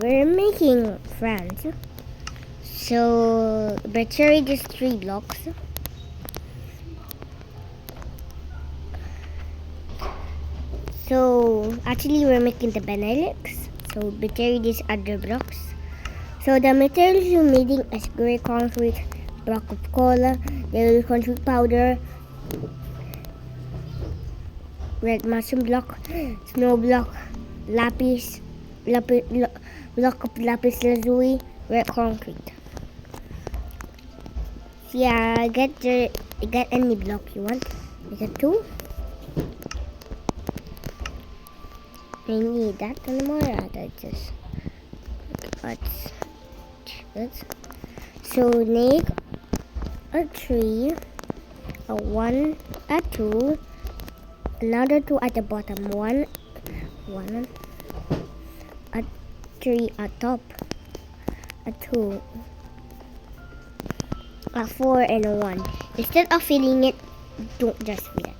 we're making France. So battery just 3 blocks. So actually we're making the Benelux. So battery these other blocks. So the materials you're making is gray concrete, block of cola, yellow concrete powder, red mushroom block, snow block, block of lapis lazuli, red concrete. So yeah, get any block you want. Make a 2. I need that anymore. I just let's so make a 3, a 1, a 2, another 2 at the bottom, 1, a 3 at top, a 2, a 4, and a 1. Instead of filling it, don't just fill it.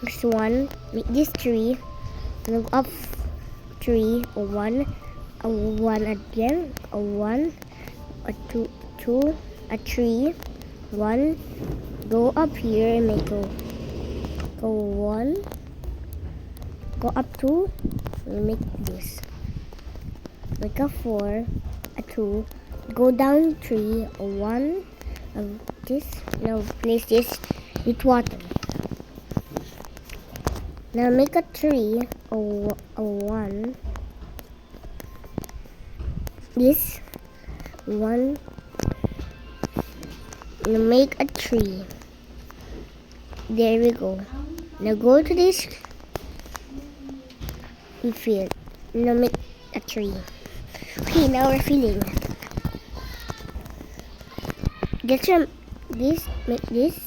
Next one, make this 3, and up 3, a 1 again, a 1, a 2, a 3, 1, go up here and make go 1, go up 2, and make this, make a 4, a 2, go down 3, a 1, of this, now place this with water. Now make a 3, a 1, this 1, now make a 3. There we go. Now go to this, we fill. Now make a 3. Okay, now we're filling. Get some this, make this.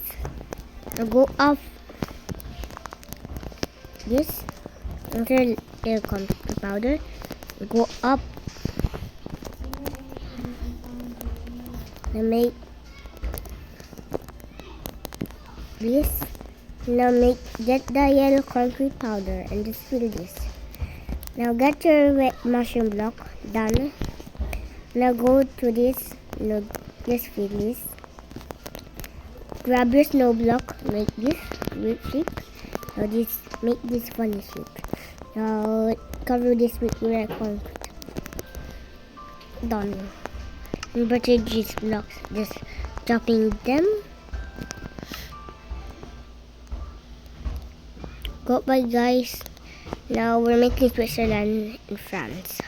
Now go up this. After there comes the powder. Go up. Now make this. Now get the yellow concrete powder and just fill this. Now get your red mushroom block done. Now go to this. Now just fill this. Grab your snow block. Make this weird shape. Now make this funny shape. Now cover this with red concrete. Done. And butter these blocks. Just dropping them. Goodbye guys. Now we're making Switzerland in France.